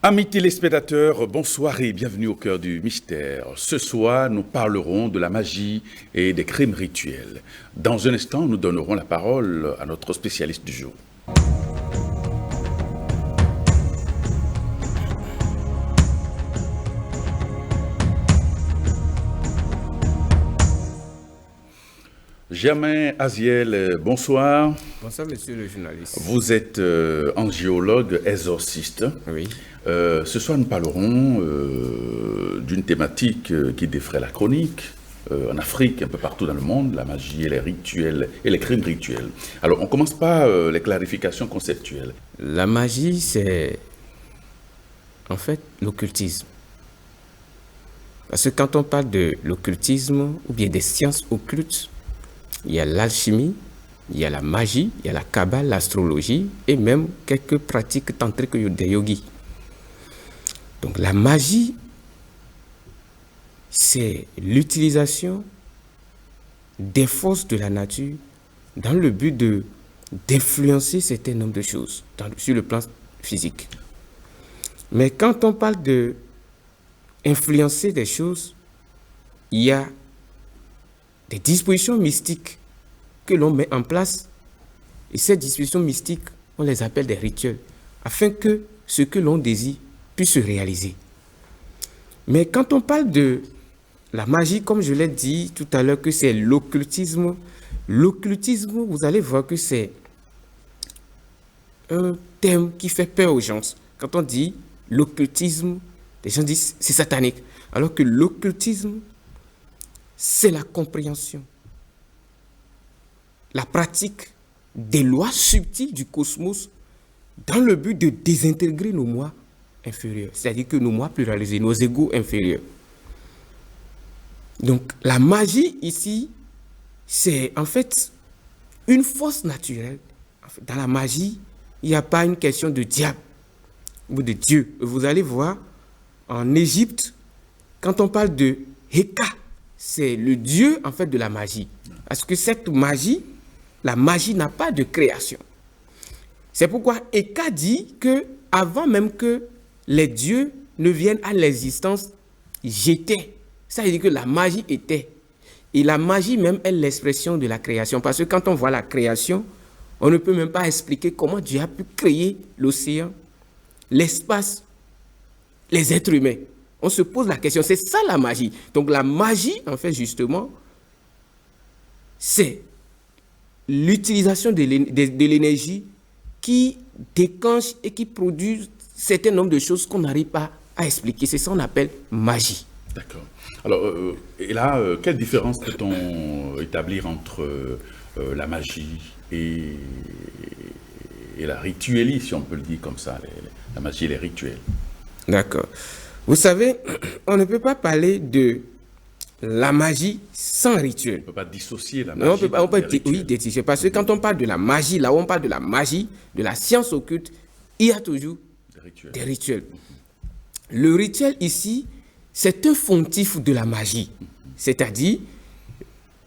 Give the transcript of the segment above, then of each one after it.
Amis téléspectateurs, bonsoir et bienvenue au cœur du mystère. Ce soir, nous parlerons de la magie et des crimes rituels. Dans un instant, nous donnerons la parole à notre spécialiste du jour. Germain Aziel, bonsoir. Bonsoir, monsieur le journaliste. Vous êtes angiologue exorciste. Oui. Ce soir, nous parlerons d'une thématique qui défraie la chronique en Afrique, un peu partout dans le monde, la magie et les rituels et les crimes rituels. Alors, on commence par les clarifications conceptuelles. La magie, c'est en fait l'occultisme. Parce que quand on parle de l'occultisme ou bien des sciences occultes, il y a l'alchimie, il y a la magie, il y a la kabbale, l'astrologie et même quelques pratiques tantriques des yogis. Donc la magie, c'est l'utilisation des forces de la nature dans le but d'influencer certains nombres de choses sur le plan physique. Mais quand on parle d'influencer des choses, il y a des dispositions mystiques que l'on met en place, et ces dispositions mystiques, on les appelle des rituels, afin que ce que l'on désire puisse se réaliser. Mais quand on parle de la magie, comme je l'ai dit tout à l'heure, que c'est l'occultisme, vous allez voir que c'est un terme qui fait peur aux gens. Quand on dit l'occultisme, les gens disent c'est satanique, alors que l'occultisme, c'est la compréhension, la pratique des lois subtiles du cosmos dans le but de désintégrer nos moi inférieurs, c'est-à-dire que nos moi pluralisés, nos égos inférieurs. Donc la magie ici, c'est en fait une force naturelle. Dans la magie, il n'y a pas une question de diable ou de Dieu. Vous allez voir, en Égypte, quand on parle de Heka, c'est le dieu en fait de la magie. Parce que cette magie, la magie n'a pas de création. C'est pourquoi Heka dit que avant même que les dieux ne viennent à l'existence, j'étais. Ça veut dire que la magie était. Et la magie même est l'expression de la création. Parce que quand on voit la création, on ne peut même pas expliquer comment Dieu a pu créer l'océan, l'espace, les êtres humains. On se pose la question, c'est ça la magie. Donc la magie, en fait, justement, c'est l'utilisation de l'énergie qui déclenche et qui produit un certain nombre de choses qu'on n'arrive pas à expliquer. C'est ça qu'on appelle magie. D'accord. Alors, et là, quelle différence peut-on établir entre la magie et la rituelie, si on peut le dire comme ça, la magie et les rituels? D'accord. Vous savez, on ne peut pas parler de la magie sans rituel. On ne peut pas dissocier la magie. Non, on peut dissocier. Parce que quand on parle de la magie, là où on parle de la magie, de la science occulte, il y a toujours des rituels. Le rituel ici, c'est un fontif de la magie. C'est-à-dire,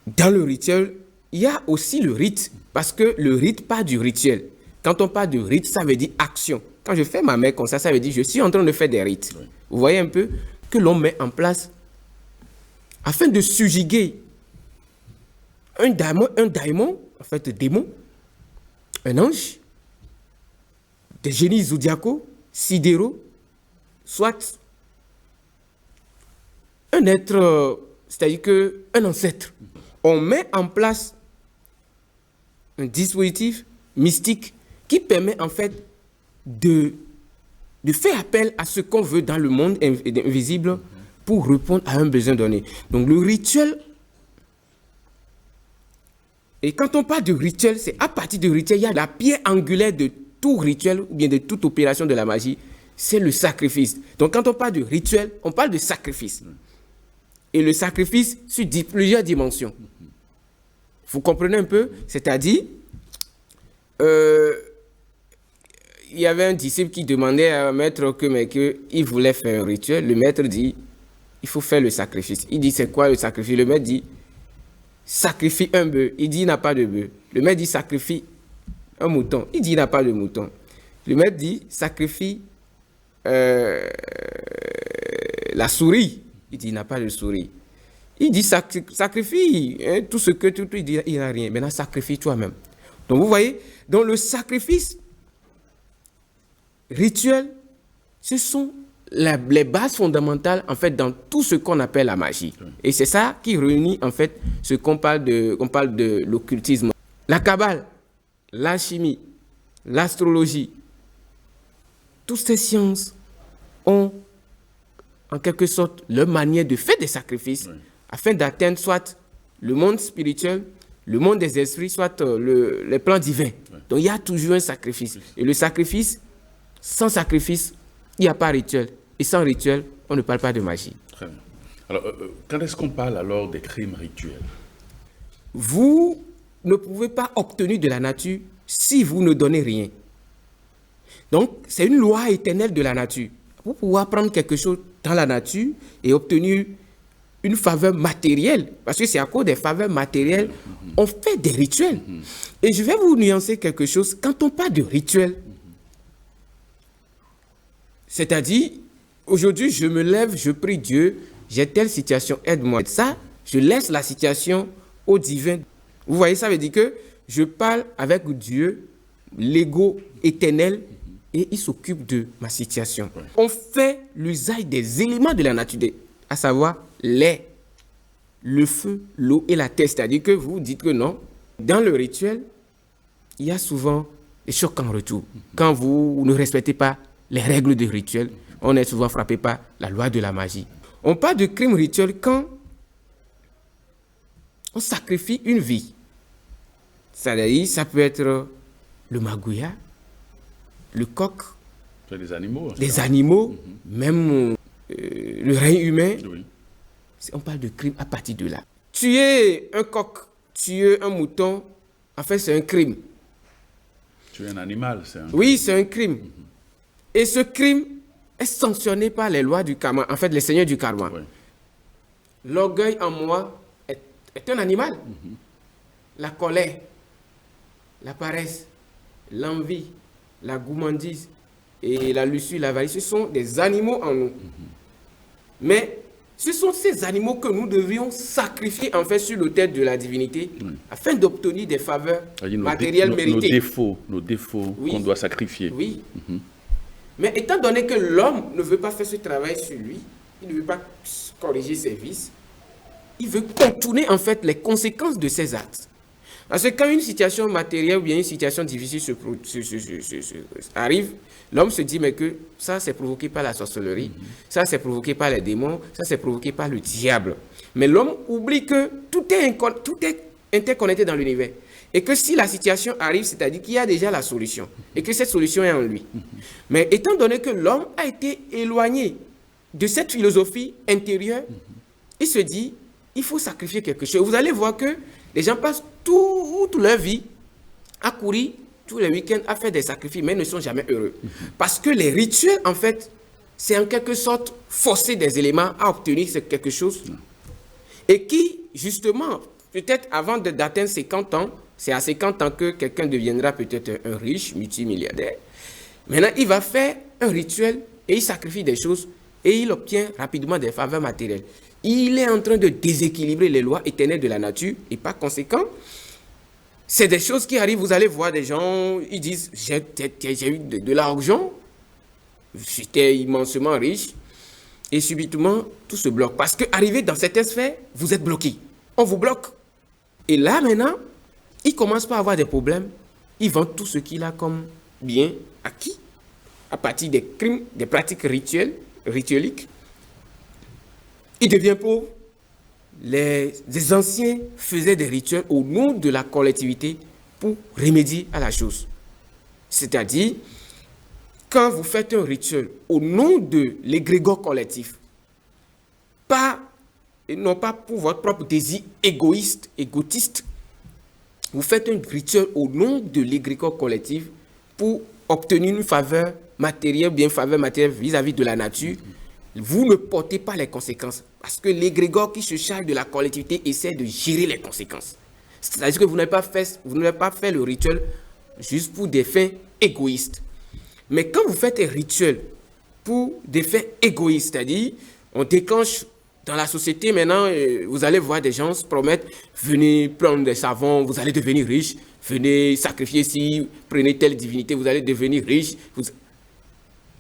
dans le rituel, il y a aussi le rite. Parce que le rite part du rituel. Quand on parle de rite, ça veut dire action. Quand je fais ma main comme ça veut dire je suis en train de faire des rites. Oui. Vous voyez un peu que l'on met en place afin de subjuguer un daimon, en fait démon, un ange, des génies zodiacaux, sidéraux, soit un être, c'est-à-dire qu'un ancêtre. On met en place un dispositif mystique qui permet en fait de faire appel à ce qu'on veut dans le monde invisible pour répondre à un besoin donné. Donc le rituel, et quand on parle de rituel, c'est à partir du rituel, il y a la pierre angulaire de tout rituel ou bien de toute opération de la magie, c'est le sacrifice. Donc quand on parle de rituel, on parle de sacrifice. Et le sacrifice sur plusieurs dimensions. Vous comprenez un peu? C'est-à-dire, il y avait un disciple qui demandait à un maître qu'il voulait faire un rituel. Le maître dit, il faut faire le sacrifice. Il dit, c'est quoi le sacrifice? Le maître dit, sacrifie un bœuf. Il dit, il n'a pas de bœuf. Le maître dit, sacrifie un mouton. Il dit, il n'a pas de mouton. Le maître dit, sacrifie la souris. Il dit, il n'a pas de souris. Il dit, sacrifie hein, tout ce que tu dis, il n'a rien. Maintenant, sacrifie toi-même. Donc, vous voyez, dans le sacrifice rituel, ce sont les bases fondamentales, en fait, dans tout ce qu'on appelle la magie. Et c'est ça qui réunit, en fait, ce qu'on parle de l'occultisme. La Kabbale, l'alchimie, l'astrologie, toutes ces sciences ont, en quelque sorte, leur manière de faire des sacrifices afin d'atteindre soit le monde spirituel, le monde des esprits, soit les plans divins. Donc, il y a toujours un sacrifice. Et le sacrifice, sans sacrifice, il n'y a pas rituel. Et sans rituel, on ne parle pas de magie. Très bien. Alors, quand est-ce qu'on parle alors des crimes rituels? Vous ne pouvez pas obtenir de la nature si vous ne donnez rien. Donc, c'est une loi éternelle de la nature. Vous pouvez prendre quelque chose dans la nature et obtenir une faveur matérielle. Parce que c'est à cause des faveurs matérielles, on fait des rituels. Et je vais vous nuancer quelque chose. Quand on parle de rituel, c'est-à-dire, aujourd'hui, je me lève, je prie Dieu, j'ai telle situation, aide-moi. Ça, je laisse la situation au divin. Vous voyez, ça veut dire que je parle avec Dieu, l'ego éternel, et il s'occupe de ma situation. On fait l'usage des éléments de la nature, à savoir l'air, le feu, l'eau et la terre. C'est-à-dire que vous dites que non. Dans le rituel, il y a souvent des chocs en retour. Quand vous ne respectez pas les règles du rituel, on est souvent frappé par la loi de la magie. On parle de crime rituel quand on sacrifie une vie. C'est-à-dire, ça peut être le magouya, le coq, des animaux. Les animaux, même le règne humain. Oui. On parle de crime à partir de là. Tuer un coq, tuer un mouton, en fait, c'est un crime. Tuer un animal, c'est un... Oui, c'est un crime. Et ce crime est sanctionné par les lois du karma, en fait, les seigneurs du karma. Oui. L'orgueil en moi est un animal. La colère, la paresse, l'envie, la gourmandise et la luxure, l'avarice, ce sont des animaux en nous. Mais ce sont ces animaux que nous devions sacrifier en fait sur l'autel de la divinité afin d'obtenir des faveurs matérielles méritées. Nos défauts Oui. qu'on doit sacrifier. Oui. Mais étant donné que l'homme ne veut pas faire ce travail sur lui, il ne veut pas corriger ses vices, il veut contourner en fait les conséquences de ses actes. Parce que quand une situation matérielle ou bien une situation difficile arrive, l'homme se dit mais que ça c'est provoqué par la sorcellerie, ça c'est provoqué par les démons, ça c'est provoqué par le diable. Mais l'homme oublie que tout est interconnecté dans l'univers. Et que si la situation arrive, c'est-à-dire qu'il y a déjà la solution. Et que cette solution est en lui. Mais étant donné que l'homme a été éloigné de cette philosophie intérieure, il se dit, il faut sacrifier quelque chose. Vous allez voir que les gens passent toute leur vie à courir tous les week-ends à faire des sacrifices, mais ne sont jamais heureux. Parce que les rituels, en fait, c'est en quelque sorte forcer des éléments à obtenir quelque chose. Et qui, justement, peut-être avant d'atteindre 50 ans, c'est à 50 ans que quelqu'un deviendra peut-être un riche, multimilliardaire. Maintenant, il va faire un rituel et il sacrifie des choses et il obtient rapidement des faveurs matérielles. Il est en train de déséquilibrer les lois éternelles de la nature et par conséquent, c'est des choses qui arrivent. Vous allez voir des gens, ils disent, j'ai eu de l'argent, j'étais immensement riche et subitement, tout se bloque. Parce qu'arrivé dans cette sphère, vous êtes bloqué. On vous bloque. Et là, maintenant, il commence par avoir des problèmes. Il vend tout ce qu'il a comme bien acquis à partir des crimes, des pratiques ritueliques. Il devient pauvre. Les anciens faisaient des rituels au nom de la collectivité pour remédier à la chose. C'est-à-dire, quand vous faites un rituel au nom de l'égrégore collectif, non pas pour votre propre désir égotiste, vous faites un rituel au nom de l'égrégore collectif pour obtenir une faveur matérielle, bien faveur matérielle vis-à-vis de la nature. Vous ne portez pas les conséquences. Parce que l'égrégore qui se charge de la collectivité essaie de gérer les conséquences. C'est-à-dire que vous n'avez pas fait le rituel juste pour des fins égoïstes. Mais quand vous faites un rituel pour des faits égoïstes. C'est-à-dire, on déclenche dans la société maintenant, vous allez voir des gens se promettent, venez prendre des savons, vous allez devenir riche, venez sacrifier ici, prenez telle divinité, vous allez devenir riche.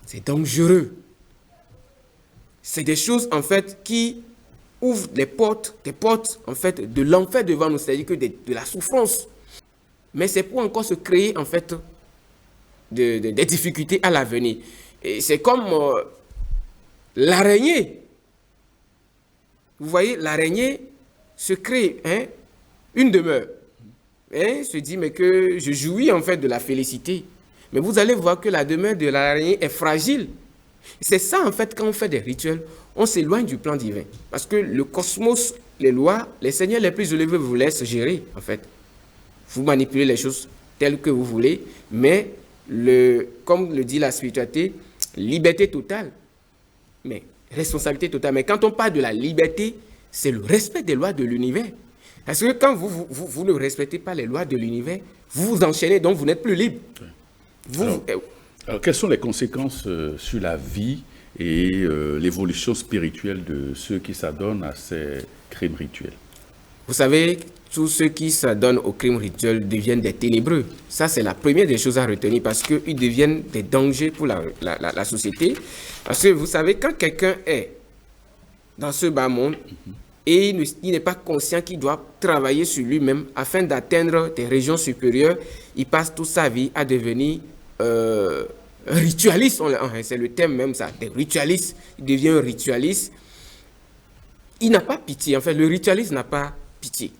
C'est dangereux. C'est des choses en fait qui ouvrent des portes en fait de l'enfer devant nous, c'est-à-dire que de la souffrance. Mais c'est pour encore se créer en fait des difficultés à l'avenir. Et c'est comme l'araignée. Vous voyez, l'araignée se crée une demeure. Se dit, mais que je jouis en fait de la félicité. Mais vous allez voir que la demeure de l'araignée est fragile. C'est ça en fait, quand on fait des rituels, on s'éloigne du plan divin. Parce que le cosmos, les lois, les seigneurs les plus élevés vous laissent gérer en fait. Vous manipulez les choses telles que vous voulez, mais comme le dit la spiritualité, liberté totale. Mais responsabilité totale. Mais quand on parle de la liberté, c'est le respect des lois de l'univers. Parce que quand vous ne respectez pas les lois de l'univers, vous vous enchaînez, donc vous n'êtes plus libre. Alors, quelles sont les conséquences sur la vie et l'évolution spirituelle de ceux qui s'adonnent à ces crimes rituels? Vous savez, tous ceux qui s'adonnent aux crimes rituels deviennent des ténébreux. Ça, c'est la première des choses à retenir parce qu'ils deviennent des dangers pour la société. Parce que vous savez, quand quelqu'un est dans ce bas monde et il n'est pas conscient qu'il doit travailler sur lui-même afin d'atteindre des régions supérieures, il passe toute sa vie à devenir ritualiste. C'est le thème même, ça, des ritualistes. Il devient un ritualiste. Il n'a pas pitié. En fait, le ritualiste n'a pas pitié.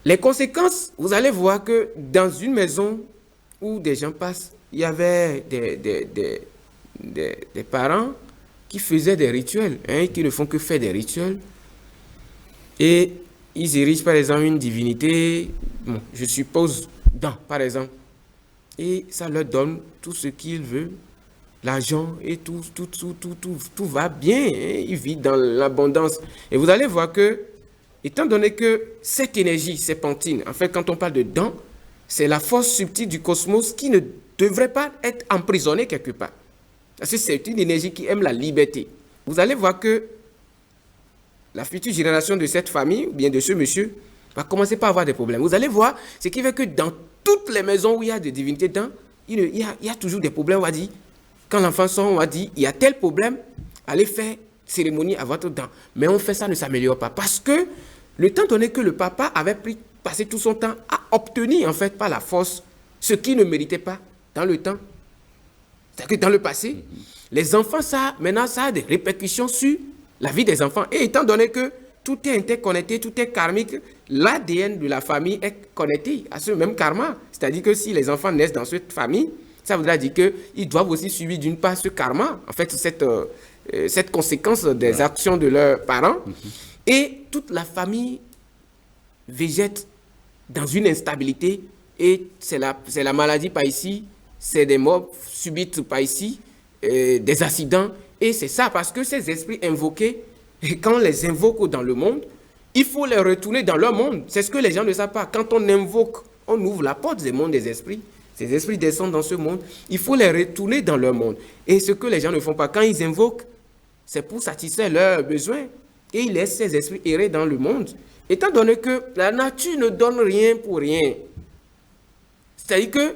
Les conséquences, vous allez voir que dans une maison où des gens passent, il y avait des parents qui faisaient des rituels, qui ne font que faire des rituels. Et ils érigent par exemple une divinité, je suppose, par exemple. Et ça leur donne tout ce qu'ils veulent, l'argent et tout va bien. Ils vivent dans l'abondance. Et vous allez voir que, étant donné que cette énergie, ces pantines, en fait, quand on parle de dents, c'est la force subtile du cosmos qui ne devrait pas être emprisonnée quelque part. Parce que c'est une énergie qui aime la liberté. Vous allez voir que la future génération de cette famille, ou bien de ce monsieur, va commencer par avoir des problèmes. Vous allez voir, ce qui fait que dans toutes les maisons où il y a des divinités dedans, il y a toujours des problèmes. On va dire, quand l'enfant sort, on va dire, il y a tel problème, allez faire cérémonie à votre dent. Mais on fait ça, ne s'améliore pas. Parce que le temps donné que le papa avait passé tout son temps à obtenir, en fait, par la force, ce qu'il ne méritait pas dans le temps. C'est-à-dire que dans le passé, les enfants, maintenant, ça a des répercussions sur la vie des enfants. Et étant donné que tout est interconnecté, tout est karmique, l'ADN de la famille est connecté à ce même karma. C'est-à-dire que si les enfants naissent dans cette famille, ça voudra dire qu'ils doivent aussi subir d'une part ce karma, en fait, cette conséquence des actions de leurs parents. Et toute la famille végète dans une instabilité et c'est la maladie par ici, c'est des morts subites par ici, des accidents. Et c'est ça parce que ces esprits invoqués, et quand on les invoque dans le monde, il faut les retourner dans leur monde. C'est ce que les gens ne savent pas. Quand on invoque, on ouvre la porte des mondes des esprits. Ces esprits descendent dans ce monde. Il faut les retourner dans leur monde. Et ce que les gens ne font pas, quand ils invoquent, c'est pour satisfaire leurs besoins. Et ils laissent ces esprits errer dans le monde. Étant donné que la nature ne donne rien pour rien. C'est-à-dire que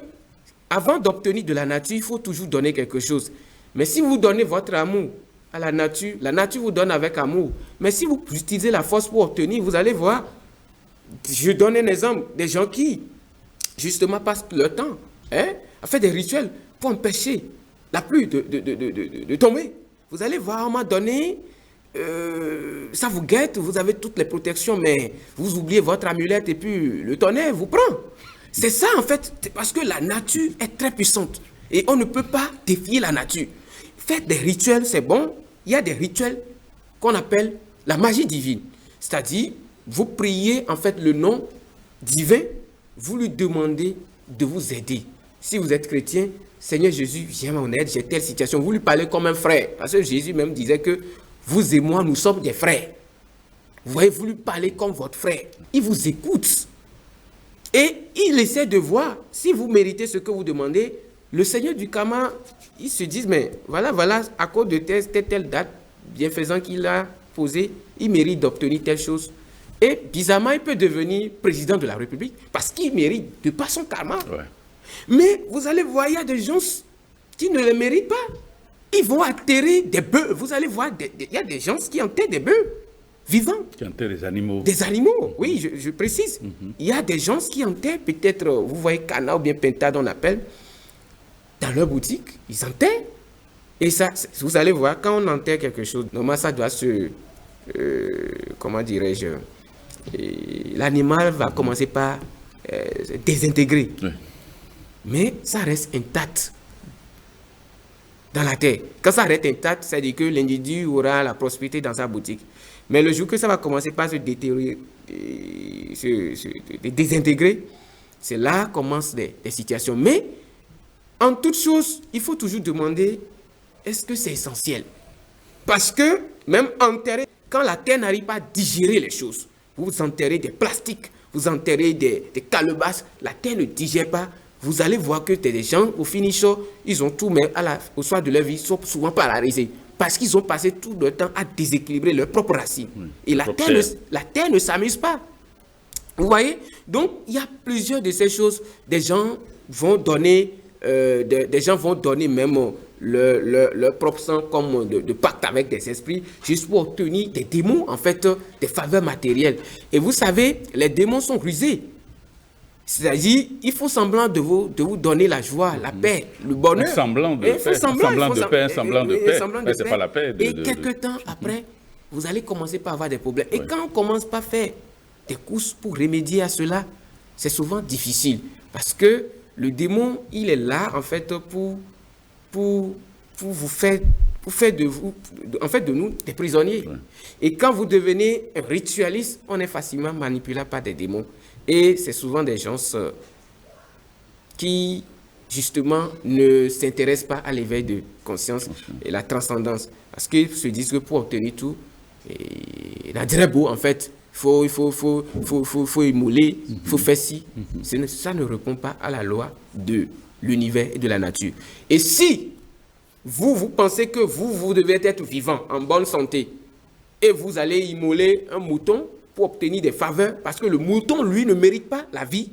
avant d'obtenir de la nature, il faut toujours donner quelque chose. Mais si vous donnez votre amour à la nature vous donne avec amour. Mais si vous utilisez la force pour obtenir, vous allez voir, je donne un exemple, des gens qui, justement, passent leur temps à faire des rituels pour empêcher la pluie de tomber. Vous allez voir, à un moment donné, ça vous guette, vous avez toutes les protections, mais vous oubliez votre amulette et puis le tonnerre vous prend. C'est ça, en fait, parce que la nature est très puissante et on ne peut pas défier la nature. Faites des rituels, c'est bon. Il y a des rituels qu'on appelle la magie divine. C'est-à-dire, vous priez en fait le nom divin, vous lui demandez de vous aider. Si vous êtes chrétien, Seigneur Jésus, viens à mon aide, j'ai telle situation. Vous lui parlez comme un frère. Parce que Jésus même disait que vous et moi, nous sommes des frères. Vous voyez, vous lui parlez comme votre frère. Il vous écoute. Et il essaie de voir si vous méritez ce que vous demandez. le seigneur du Karma, ils se disent, mais voilà, à cause de telle date, bienfaisant qu'il a posée, il mérite d'obtenir telle chose. Et bizarrement, il peut devenir président de la République parce qu'il mérite de par son karma. Ouais. Mais vous allez voir, il y a des gens qui ne le méritent pas. Ils vont atterrir des bœufs. Vous allez voir, il y a des gens qui enterrent des bœufs vivants. Qui enterrent des animaux. Des animaux, oui, je précise. Il y a des gens qui enterrent peut-être, vous voyez, Cana ou bien Pentade, on appelle, dans leur boutique, ils enterrent. Et ça, vous allez voir, quand on enterre quelque chose, normalement, ça doit se... comment dirais-je, l'animal va commencer par désintégrer. Oui. Mais ça reste intact dans la terre. Quand ça reste intact, ça veut dire que l'individu aura la prospérité dans sa boutique. Mais le jour que ça va commencer par se détériorer, se désintégrer, c'est là que commencent des situations. Mais en toute chose, il faut toujours demander, est-ce que c'est essentiel? Parce que même enterrer, quand la terre n'arrive pas à digérer les choses, vous enterrez des plastiques, vous enterrez des calebasses, la terre ne digère pas, vous allez voir que des gens, au finish, ils ont tout, mais au soir de leur vie, ils sont souvent paralysés. Parce qu'ils ont passé tout le temps à déséquilibrer leurs propres racines. Oui, et la terre ne s'amuse pas. Vous voyez? Donc, il y a plusieurs de ces choses. Des gens vont donner même leur propre sang comme de pacte avec des esprits, juste pour obtenir des démons, en fait, des faveurs matérielles. Et vous savez, les démons sont rusés. C'est-à-dire, il faut semblant de vous donner la joie, la paix, le bonheur. Un semblant de paix, semblant de paix. C'est pas la paix. Et quelques temps après, vous allez commencer par avoir des problèmes. Et quand on commence par faire des courses pour remédier à cela, c'est souvent difficile. Parce que le démon, il est là, en fait, pour vous faire de nous des prisonniers. Ouais. Et quand vous devenez un ritualiste, on est facilement manipulable par des démons. Et c'est souvent des gens qui, justement, ne s'intéressent pas à l'éveil de conscience et la transcendance. Parce qu'ils se disent que pour obtenir tout, il y a très beau, en fait, il faut émouler, il faut faire ci. Ça ne répond pas à la loi de l'univers et de la nature. Et si vous pensez que vous devez être vivant, en bonne santé, et vous allez immoler un mouton pour obtenir des faveurs, parce que le mouton, lui, ne mérite pas la vie,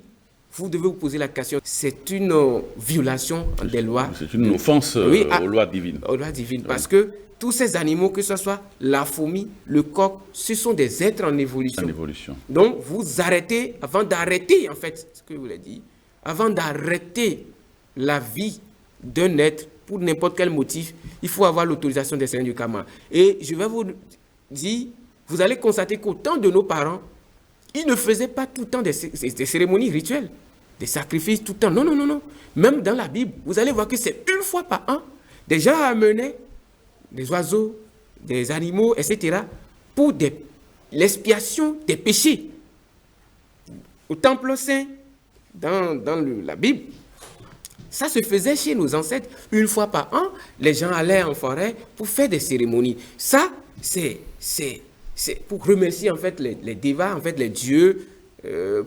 vous devez vous poser la question. C'est une violation des lois. C'est une offense aux lois divines. Aux lois divines, parce que tous ces animaux, que ce soit la fourmi, le coq, ce sont des êtres en évolution. Donc, vous arrêtez, avant d'arrêter, en fait, ce que je voulais dire, avant d'arrêter la vie d'un être, pour n'importe quel motif, il faut avoir l'autorisation des seigneurs du karma. Et je vais vous dire, vous allez constater qu'au temps de nos parents, ils ne faisaient pas tout le temps des cérémonies rituelles, des sacrifices tout le temps. Non. Même dans la Bible, vous allez voir que c'est une fois par an, des gens amenaient des oiseaux, des animaux, etc., pour l'expiation des péchés. Au temple saint, dans la Bible, ça se faisait chez nos ancêtres. Une fois par an, les gens allaient en forêt pour faire des cérémonies. Ça, c'est pour remercier en fait les dévas, en fait les dieux,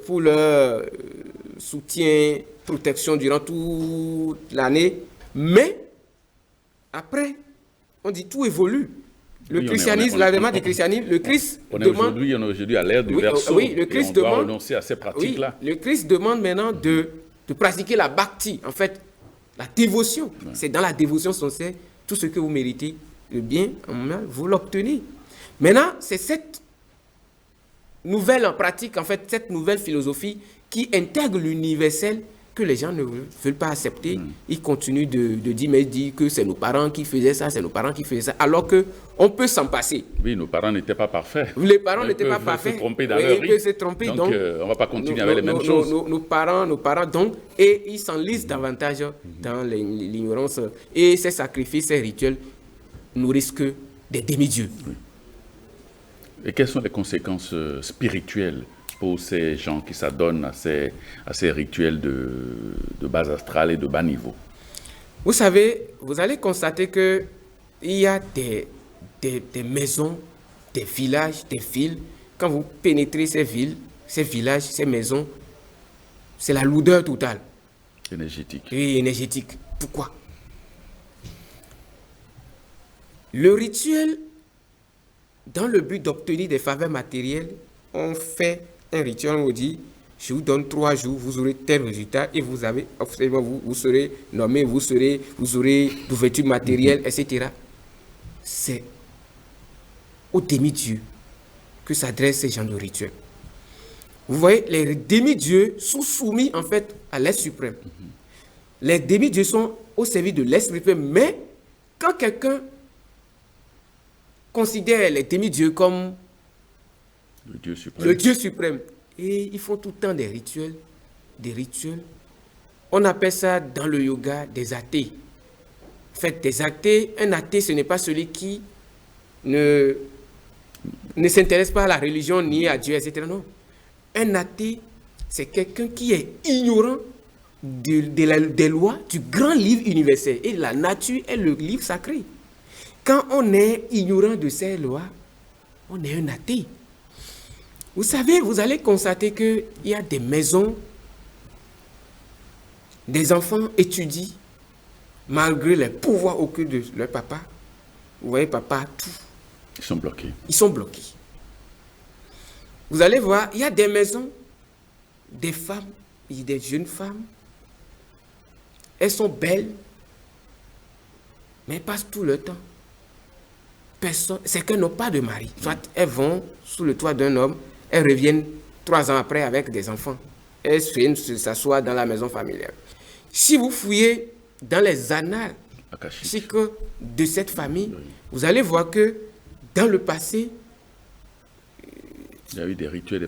pour leur soutien, protection durant toute l'année. Mais après, on dit tout évolue. Le christianisme, l'avènement du christianisme, le Christ demande... On est aujourd'hui à l'ère du verseau. Oui, le Christ doit renoncer à ces pratiques-là. Oui, le Christ demande maintenant de pratiquer la bhakti, en fait, la dévotion. Ouais. C'est dans la dévotion sincère, tout ce que vous méritez, le bien, en mal, vous l'obtenez. Maintenant, c'est cette nouvelle en pratique, en fait, cette nouvelle philosophie qui intègre l'universel que les gens ne veulent pas accepter. Ils continuent de dire que c'est nos parents qui faisaient ça, c'est nos parents qui faisaient ça, alors qu'on peut s'en passer. Oui, nos parents n'étaient pas parfaits. Les parents n'étaient pas parfaits. Ils se trompaient dans leur vie. Se tromper, donc on ne va pas continuer avec les mêmes choses. Nos parents, donc, et ils s'enlisent davantage dans l'ignorance. Et ces sacrifices, ces rituels nourrissent que des demi-dieux. Oui. Et quelles sont les conséquences spirituelles pour ces gens qui s'adonnent à ces rituels de base astrale et de bas niveau? Vous savez, vous allez constater qu'il y a des maisons, des villages, des villes. Quand vous pénétrez ces villes, ces villages, ces maisons, c'est la lourdeur totale. Énergétique. Oui, énergétique. Pourquoi? Le rituel, dans le but d'obtenir des faveurs matérielles, on fait un rituel, on vous dit, je vous donne 3 jours, vous aurez tel résultat et vous avez, vous serez nommé, vous aurez d'ouverture matérielle, etc. C'est aux demi-dieux que s'adressent ces gens de rituels. Vous voyez, les demi-dieux sont soumis en fait à l'être suprême. Les demi-dieux sont au service de l'être suprême, mais quand quelqu'un considère les demi-dieux comme le Dieu suprême, et ils font tout le temps des rituels. On appelle ça dans le yoga des athées. En fait, des athées, un athée, ce n'est pas celui qui ne s'intéresse pas à la religion ni à Dieu, etc. Non. Un athée, c'est quelqu'un qui est ignorant des lois du grand livre universel. Et la nature est le livre sacré. Quand on est ignorant de ces lois, on est un athée. Vous savez, vous allez constater qu'il y a des maisons, des enfants étudient malgré les pouvoirs occultes de leur papa. Vous voyez, papa a tout. Ils sont bloqués. Ils sont bloqués. Vous allez voir, il y a des maisons, des femmes, des jeunes femmes. Elles sont belles, mais elles passent tout le temps. C'est qu'elles n'ont pas de mari. Soit elles vont sous le toit d'un homme, elles reviennent 3 ans après avec des enfants. Elles viennent s'asseoir dans la maison familiale. Si vous fouillez dans les annales de cette famille, vous allez voir que dans le passé, il y a eu des rituels,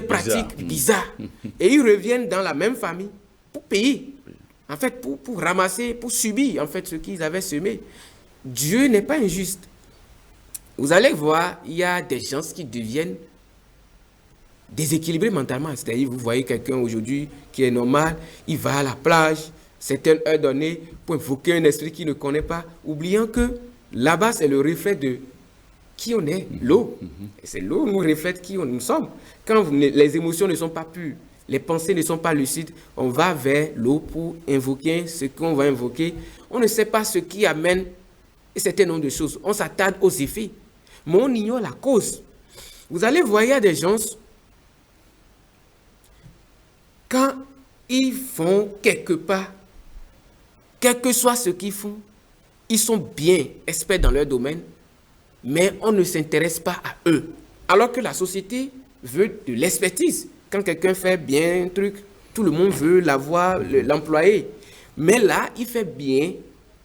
pratiques bizarres. Et ils reviennent dans la même famille pour payer. En fait, pour ramasser, pour subir en fait ce qu'ils avaient semé. Dieu n'est pas injuste. Vous allez voir, il y a des gens qui deviennent déséquilibrés mentalement. C'est-à-dire, vous voyez quelqu'un aujourd'hui qui est normal, il va à la plage, certaines heures données, pour invoquer un esprit qu'il ne connaît pas, oubliant que là-bas, c'est le reflet de qui on est, l'eau. Et c'est l'eau qui nous reflète qui nous sommes. Quand les émotions ne sont pas pures, les pensées ne sont pas lucides, on va vers l'eau pour invoquer ce qu'on va invoquer. On ne sait pas ce qui amène un certain nombre de choses. On s'attarde aux effets, mais on ignore la cause. Vous allez voir, il y a des gens, quand ils font quelque part, quel que soit ce qu'ils font, ils sont bien experts dans leur domaine, mais on ne s'intéresse pas à eux. Alors que la société veut de l'expertise. Quand quelqu'un fait bien un truc, tout le monde veut l'avoir, l'employer. Mais là, il fait bien,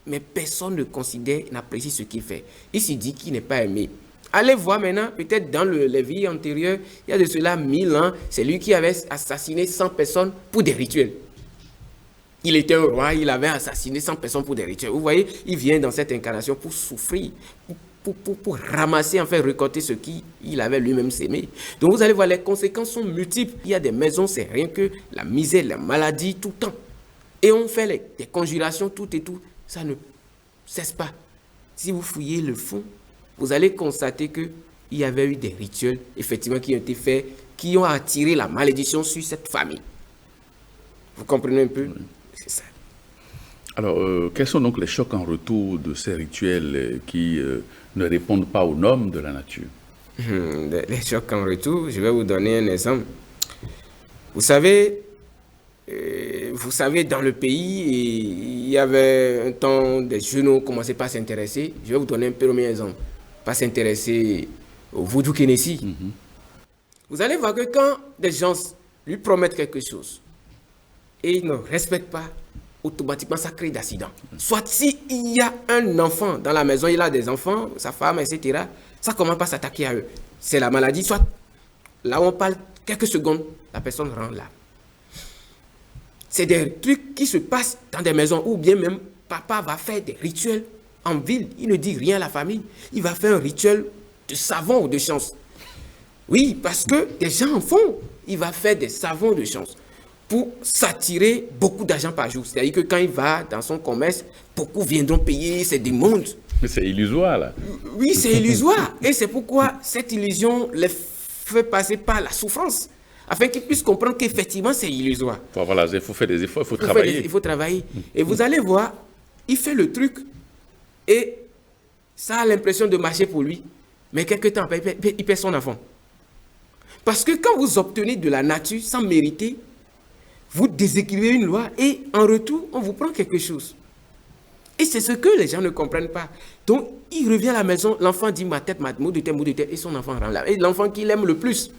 mais personne ne considère, n'apprécie ce qu'il fait. Il se dit qu'il n'est pas aimé. Allez voir maintenant, peut-être dans les vies antérieures, il y a de cela 1000 ans, c'est lui qui avait assassiné 100 personnes pour des rituels. Il était un roi, il avait assassiné 100 personnes pour des rituels. Vous voyez, il vient dans cette incarnation pour souffrir, pour ramasser, enfin récolter ce qu'il avait lui-même sémé. Donc vous allez voir, les conséquences sont multiples. Il y a des maisons, c'est rien que la misère, la maladie, tout le temps. Et on fait des conjurations, tout et tout. Ça ne cesse pas. Si vous fouillez le fond, vous allez constater qu'il y avait eu des rituels, effectivement, qui ont été faits, qui ont attiré la malédiction sur cette famille. Vous comprenez un peu? Oui. C'est ça. Alors, quels sont donc les chocs en retour de ces rituels qui ne répondent pas aux normes de la nature? Les chocs en retour, je vais vous donner un exemple. Vous savez, dans le pays, il y avait un temps, des jeunes ont commencé par s'intéresser. Je vais vous donner un premier exemple. Pas s'intéresser au Voodoo Kenessi. Vous allez voir que quand des gens lui promettent quelque chose et ils ne respectent pas, automatiquement ça crée d'accidents. Soit s'il y a un enfant dans la maison, il a des enfants, sa femme, etc., ça commence pas à s'attaquer à eux. C'est la maladie, soit là où on parle quelques secondes, la personne rentre là. C'est des trucs qui se passent dans des maisons où bien même papa va faire des rituels en ville. Il ne dit rien à la famille. Il va faire un rituel de savon ou de chance. Oui, parce que des gens en font. Il va faire des savons de chance pour s'attirer beaucoup d'argent par jour. C'est-à-dire que quand il va dans son commerce, beaucoup viendront payer, c'est des mondes. Mais c'est illusoire, là. Oui, c'est illusoire. Et c'est pourquoi cette illusion les fait passer par la souffrance. afin qu'ils puissent comprendre qu'effectivement, c'est illusoire. Voilà, il faut faire des efforts, il faut travailler. Il faut travailler. Et vous allez voir, il fait le truc et ça a l'impression de marcher pour lui. Mais quelque temps après, il perd son enfant. Parce que quand vous obtenez de la nature sans mériter, vous déséquilibrez une loi et en retour, on vous prend quelque chose. Et c'est ce que les gens ne comprennent pas. Donc, il revient à la maison, l'enfant dit ma tête, mot de tête, et son enfant rend là. Et l'enfant qu'il aime le plus,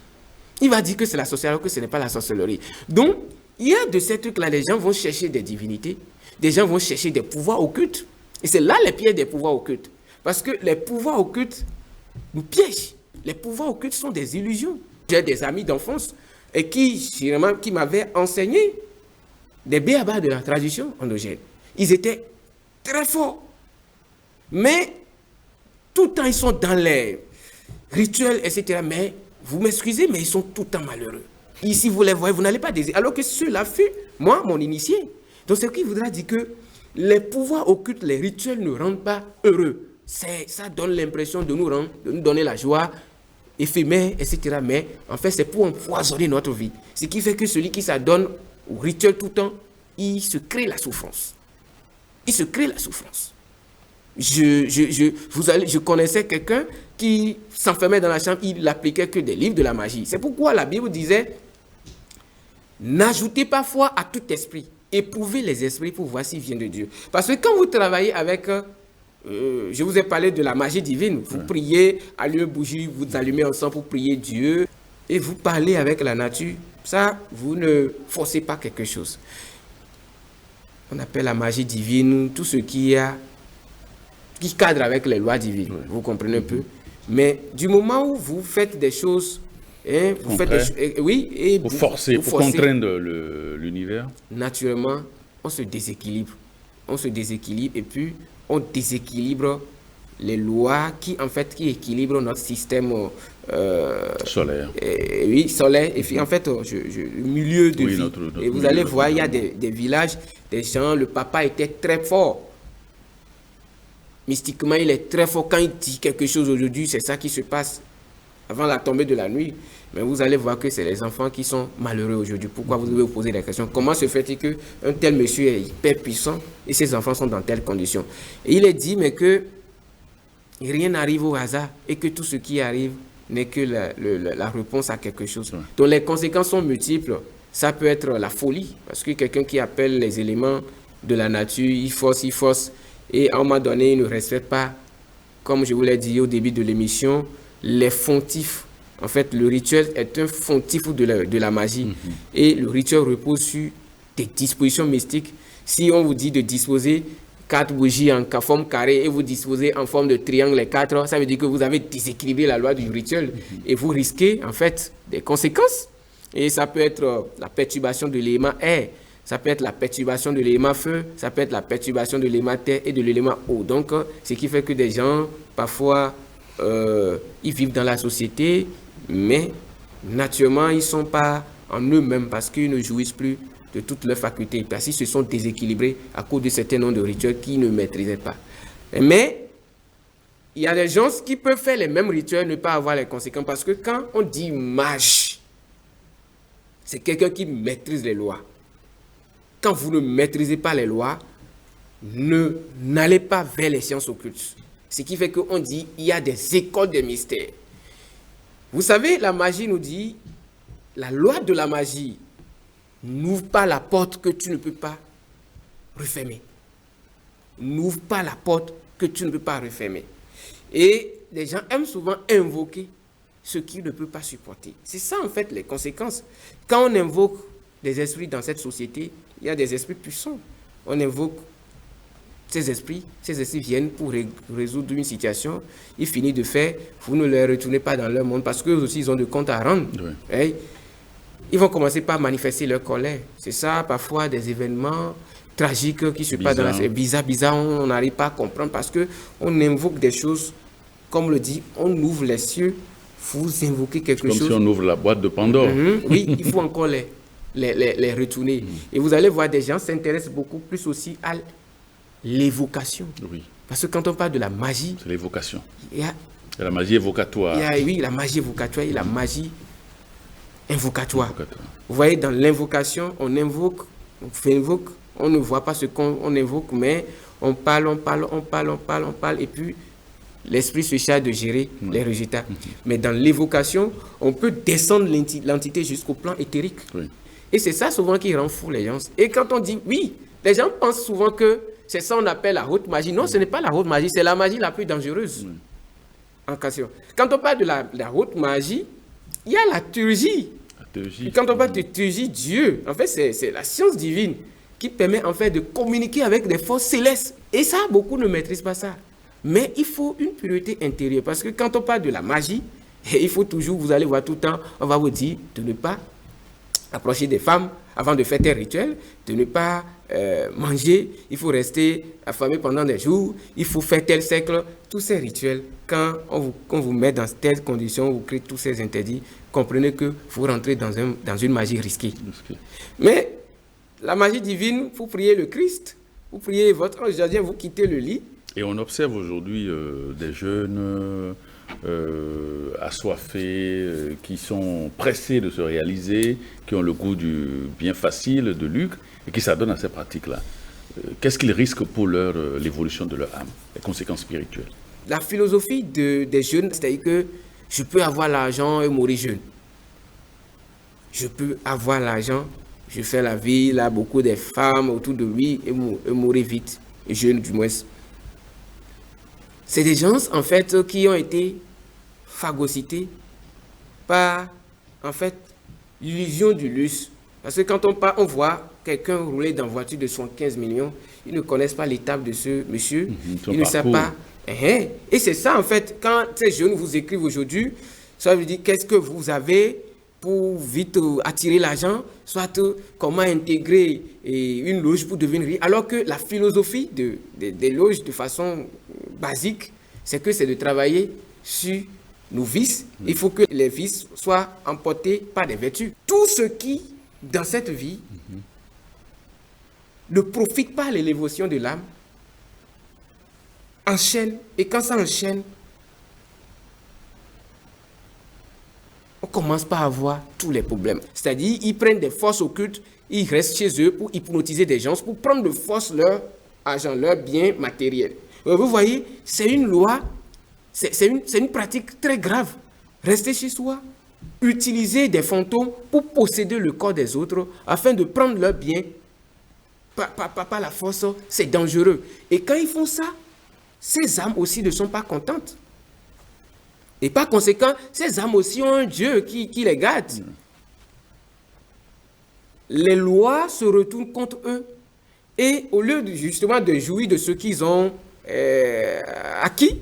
il va dire que c'est la sorcellerie, alors que ce n'est pas la sorcellerie. Donc, il y a de ces trucs-là, les gens vont chercher des divinités, des gens vont chercher des pouvoirs occultes. Et c'est là les pièges des pouvoirs occultes. Parce que les pouvoirs occultes nous piègent. Les pouvoirs occultes sont des illusions. J'ai des amis d'enfance et qui m'avaient enseigné des béabas de la tradition endogène. Ils étaient très forts. Mais tout le temps, ils sont dans les rituels, etc. Mais vous m'excusez, mais ils sont tout le temps malheureux. Ici, vous les voyez, vous n'allez pas désirer. Alors que ceux-là fut, moi, mon initié. Donc, ce qui voudra dire que les pouvoirs occultes, les rituels ne rendent pas heureux. Ça donne l'impression de nous donner la joie éphémère, etc. Mais en fait, c'est pour empoisonner notre vie. Ce qui fait que celui qui s'adonne au rituel tout le temps, il se crée la souffrance. Il se crée la souffrance. Je connaissais quelqu'un qui s'enfermait dans la chambre, il n'appliquait que des livres de la magie. C'est pourquoi la Bible disait, n'ajoutez pas foi à tout esprit. Éprouvez les esprits pour voir s'ils viennent de Dieu. Parce que quand vous travaillez avec... je vous ai parlé de la magie divine. Vous priez, allumez une bougie, vous allumez ensemble pour prier Dieu. Et vous parlez avec la nature. Ça, vous ne forcez pas quelque chose. On appelle la magie divine tout ce qui cadre avec les lois divines. Oui. Vous comprenez un peu. Mais du moment où vous faites des choses... vous forcez, pour contraindre l'univers. Naturellement, on se déséquilibre. On se déséquilibre et puis on déséquilibre les lois qui équilibrent notre système solaire. Solaire. Et puis en fait, milieu de vie. Notre et vous allez voir, il y a des villages, des gens, le papa était très fort. Mystiquement, il est très fort. Quand il dit quelque chose aujourd'hui, c'est ça qui se passe avant la tombée de la nuit. Mais vous allez voir que c'est les enfants qui sont malheureux aujourd'hui. Pourquoi vous devez vous poser la question? Comment se fait-il qu'un tel monsieur est hyper puissant et ses enfants sont dans telles conditions? Et il est dit, mais que rien n'arrive au hasard et que tout ce qui arrive n'est que la réponse à quelque chose. Ouais. Donc les conséquences sont multiples. Ça peut être la folie, parce que quelqu'un qui appelle les éléments de la nature, il force, et à un moment donné, il ne respecte pas, comme je vous l'ai dit au début de l'émission, les fontifs. En fait, le rituel est un fontif de la magie. Et le rituel repose sur des dispositions mystiques. Si on vous dit de disposer 4 bougies en forme carrée et vous disposez en forme de triangle les 4, ça veut dire que vous avez déséquilibré la loi du rituel. Et vous risquez, en fait, des conséquences. Et ça peut être la perturbation de l'élément air, ça peut être la perturbation de l'élément feu, ça peut être la perturbation de l'élément terre et de l'élément eau. Donc, ce qui fait que des gens, parfois, ils vivent dans la société, mais naturellement, ils ne sont pas en eux-mêmes parce qu'ils ne jouissent plus de toutes leurs facultés, parce qu'ils se sont déséquilibrés à cause de certains noms de rituels qu'ils ne maîtrisaient pas. Mais il y a des gens qui peuvent faire les mêmes rituels et ne pas avoir les conséquences, parce que quand on dit mage, c'est quelqu'un qui maîtrise les lois. Quand vous ne maîtrisez pas les lois, n'allez pas vers les sciences occultes. Ce qui fait qu'on dit il y a des écoles de mystères. Vous savez, la magie nous dit, la loi de la magie n'ouvre pas la porte que tu ne peux pas refermer. N'ouvre pas la porte que tu ne peux pas refermer. Et les gens aiment souvent invoquer ce qu'ils ne peuvent pas supporter. C'est ça en fait les conséquences. Quand on invoque des esprits dans cette société, il y a des esprits puissants. On invoque ces esprits viennent pour résoudre une situation, ils finissent de faire, vous ne les retournez pas dans leur monde parce qu'eux aussi ils ont des comptes à rendre. Oui. Et ils vont commencer par manifester leur colère. C'est ça, parfois des événements tragiques qui se passent dans la société. Bizarre, on n'arrive pas à comprendre parce qu'on invoque des choses, comme le dit, on ouvre les cieux, vous invoquez quelque chose. Comme si on ouvre la boîte de Pandore. Oui, il faut encore les retourner. Et vous allez voir, des gens s'intéressent beaucoup plus aussi à l'évocation. Oui. Parce que quand on parle de la magie... C'est l'évocation. Il y a la magie évocatoire. Oui, la magie évocatoire et la magie invocatoire. Invocatoire. Vous voyez, dans l'invocation, on invoque, on ne voit pas ce qu'on invoque, mais on parle, et puis l'esprit se charge de gérer les résultats. Mais dans l'évocation, on peut descendre l'entité jusqu'au plan éthérique. Oui. Et c'est ça souvent qui rend fou les gens. Et quand on dit oui, les gens pensent souvent que c'est ça qu'on appelle la haute magie. Non, ce n'est pas la haute magie, c'est la magie la plus dangereuse. En question. Quand on parle de la haute magie, il y a la théurgie. Quand on parle de théurgie, Dieu, en fait, c'est la science divine qui permet en fait de communiquer avec des forces célestes. Et ça, beaucoup ne maîtrisent pas ça. Mais il faut une pureté intérieure. Parce que quand on parle de la magie, il faut toujours, vous allez voir tout le temps, on va vous dire de ne pas approcher des femmes avant de faire tes rituels, de ne pas manger, il faut rester affamé pendant des jours, il faut faire tel cercle, tous ces rituels, quand on vous met dans telles conditions, vous créez tous ces interdits, comprenez que vous rentrez dans une magie risquée. Mais la magie divine, vous priez le Christ, vous priez votre ange gardien, vous quittez le lit. Et on observe aujourd'hui des jeunes assoiffés, qui sont pressés de se réaliser, qui ont le goût du bien facile, de lucre, et qui s'adonnent à ces pratiques-là. Qu'est-ce qu'ils risquent pour l'évolution de leur âme, les conséquences spirituelles? La philosophie des jeunes, c'est-à-dire que je peux avoir l'argent et mourir jeune. Je peux avoir l'argent, je fais la vie, là, beaucoup de femmes autour de lui et mourir vite, jeune du moins. C'est des gens, en fait, qui ont été phagocytés par, en fait, l'illusion du luxe. Parce que quand on voit quelqu'un rouler dans une voiture de 75 millions, ils ne connaissent pas l'étape de ce monsieur, ils ne savent pas. Et c'est ça, en fait, quand ces jeunes vous écrivent aujourd'hui, ça veut dire qu'est-ce que vous avez pour vite attirer l'argent, soit comment intégrer une loge pour devenir riche. Alors que la philosophie des loges de façon basique, c'est que c'est de travailler sur nos vices. Il faut que les vices soient emportés par des vertus. Tout ce qui, dans cette vie, ne profite pas à l'élévation de l'âme, enchaîne. Et quand ça enchaîne, on commence par avoir tous les problèmes. C'est-à-dire, ils prennent des forces occultes, ils restent chez eux pour hypnotiser des gens, pour prendre de force leur argent, leur bien matériel. Vous voyez, c'est une loi, c'est une pratique très grave. Rester chez soi, utiliser des fantômes pour posséder le corps des autres afin de prendre leur bien par la force, c'est dangereux. Et quand ils font ça, ces âmes aussi ne sont pas contentes. Et par conséquent, ces âmes aussi ont un Dieu qui les garde. Les lois se retournent contre eux. Et au lieu justement de jouir de ce qu'ils ont acquis,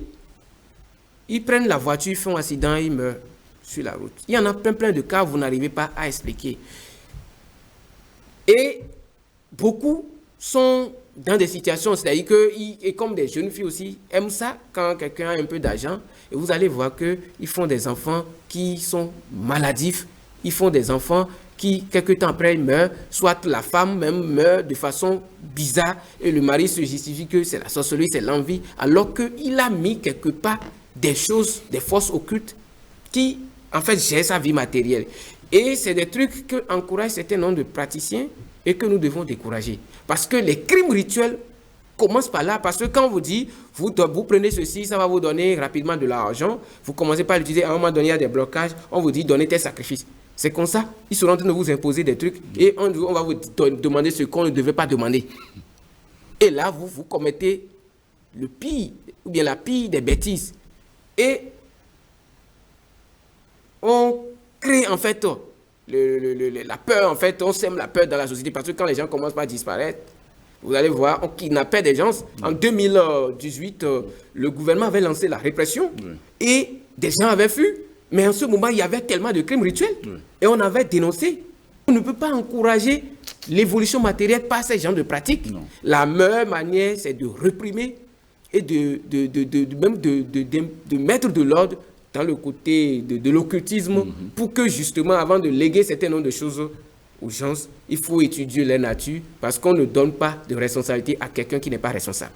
ils prennent la voiture, ils font un accident, ils meurent sur la route. Il y en a plein de cas, vous n'arrivez pas à expliquer. Et beaucoup sont dans des situations, c'est-à-dire que, et comme des jeunes filles aussi, aiment ça quand quelqu'un a un peu d'argent. Et vous allez voir qu'ils font des enfants qui sont maladifs. Ils font des enfants qui, quelques temps après, meurent. Soit la femme même meurt de façon bizarre. Et le mari se justifie que c'est la sorcellerie, c'est l'envie. Alors qu'il a mis quelque part des choses, des forces occultes qui, en fait, gèrent sa vie matérielle. Et c'est des trucs que encouragent certains nombres de praticiens et que nous devons décourager. Parce que les crimes rituels commencent par là. Parce que quand on vous dit, vous prenez ceci, ça va vous donner rapidement de l'argent, vous commencez par l'utiliser, à un moment donné, il y a des blocages, on vous dit, donnez tel sacrifice. C'est comme ça. Ils sont en train de vous imposer des trucs et on va vous demander ce qu'on ne devait pas demander. Et là, vous commettez le pire, ou bien la pire des bêtises. Et on crée en fait la peur, en fait, on sème la peur dans la société parce que quand les gens commencent par disparaître, vous allez voir, on kidnappait des gens. En 2018, le gouvernement avait lancé la répression et des gens avaient fui. Mais en ce moment, il y avait tellement de crimes rituels et on avait dénoncé. On ne peut pas encourager l'évolution matérielle par ces genres de pratiques. Non. La meilleure manière, c'est de réprimer et de mettre de l'ordre dans le côté de l'occultisme pour que justement, avant de léguer certains nombre de choses aux gens, il faut étudier leur nature parce qu'on ne donne pas de responsabilité à quelqu'un qui n'est pas responsable.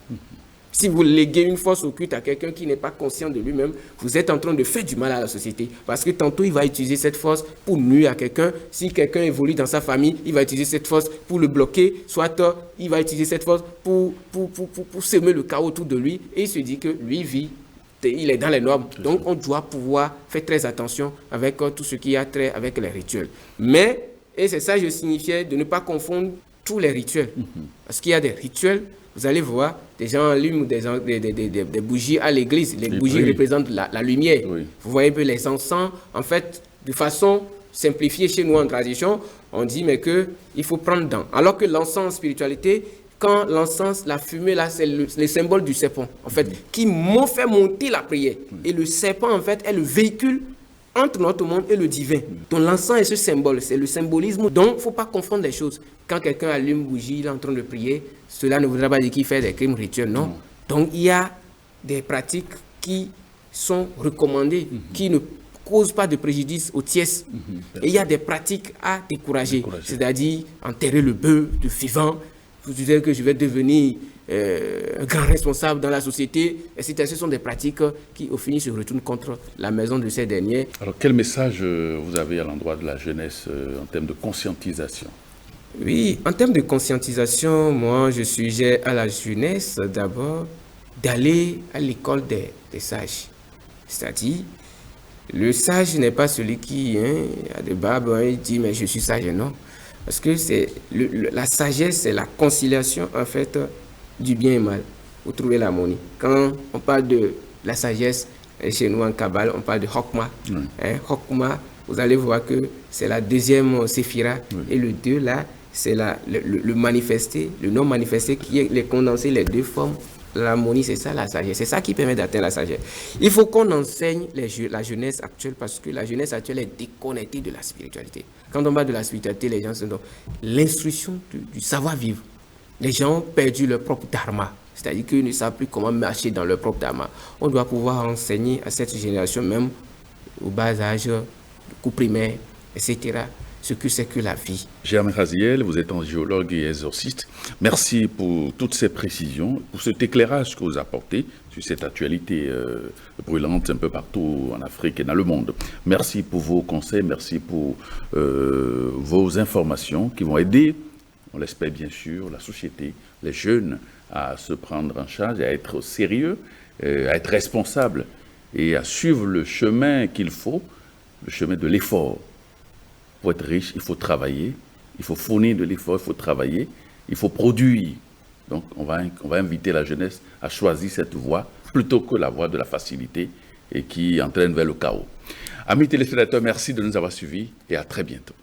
Si vous léguez une force occulte à quelqu'un qui n'est pas conscient de lui-même, vous êtes en train de faire du mal à la société. Parce que tantôt, il va utiliser cette force pour nuire à quelqu'un. Si quelqu'un évolue dans sa famille, il va utiliser cette force pour le bloquer. Soit il va utiliser cette force pour semer le chaos autour de lui. Et il se dit que lui vit, il est dans les normes. Donc, on doit pouvoir faire très attention avec tout ce qui a trait avec les rituels. Mais, et c'est ça que je signifiais, de ne pas confondre tous les rituels. Parce qu'il y a des rituels. Vous allez voir, des gens allument des bougies à l'église. Les bougies représentent la lumière. Oui. Vous voyez un peu les encens. En fait, de façon simplifiée chez nous en tradition, on dit mais qu'il faut prendre dents. Alors que l'encens en spiritualité, quand l'encens, la fumée, là, c'est le symbole du serpent, en fait, qui fait monter la prière. Et le serpent, en fait, est le véhicule entre notre monde et le divin. Donc l'encens est ce symbole, c'est le symbolisme. Donc il ne faut pas confondre les choses. Quand quelqu'un allume une bougie, il est en train de prier, cela ne voudra pas dire qu'il fait des crimes rituels, non. Donc il y a des pratiques qui sont recommandées, qui ne causent pas de préjudice aux tiers. Et il y a des pratiques à décourager. C'est-à-dire enterrer le bœuf de vivant. Vous disiez que je vais devenir un grand responsable dans la société, etc. Ce sont des pratiques qui, au final, se retournent contre la maison de ces derniers. Alors, quel message vous avez à l'endroit de la jeunesse en termes de conscientisation? Oui, en termes de conscientisation, moi, je suggère à la jeunesse, d'abord, d'aller à l'école des sages. C'est-à-dire, le sage n'est pas celui qui a des barbes, il dit, mais je suis sage, non. Parce que la sagesse, c'est la conciliation, en fait, du bien et mal. Vous trouvez l'harmonie. Quand on parle de la sagesse, chez nous en Kabbale, on parle de Chokma. Chokma, vous allez voir que c'est la deuxième séphira. Et le 2, là, c'est le manifesté, le non manifesté, qui est les condensé, les deux formes. L'harmonie, c'est ça la sagesse. C'est ça qui permet d'atteindre la sagesse. Il faut qu'on enseigne la jeunesse actuelle, parce que la jeunesse actuelle est déconnectée de la spiritualité. Quand on parle de la spiritualité, les gens sont dans l'instruction du savoir-vivre. Les gens ont perdu leur propre dharma, c'est-à-dire qu'ils ne savent plus comment marcher dans leur propre dharma. On doit pouvoir enseigner à cette génération, même au bas âge, le cours primaire, etc., ce que c'est que la vie. Germain Raziel, vous êtes un géologue et exorciste. Merci pour toutes ces précisions, pour cet éclairage que vous apportez sur cette actualité brûlante un peu partout en Afrique et dans le monde. Merci pour vos conseils, merci pour vos informations qui vont aider, on l'espère bien sûr, la société, les jeunes à se prendre en charge, à être sérieux, à être responsable et à suivre le chemin qu'il faut, le chemin de l'effort. Pour être riche, il faut travailler, il faut fournir de l'effort, il faut travailler, il faut produire. Donc on va inviter la jeunesse à choisir cette voie plutôt que la voie de la facilité et qui entraîne vers le chaos. Amis téléspectateurs, merci de nous avoir suivis et à très bientôt.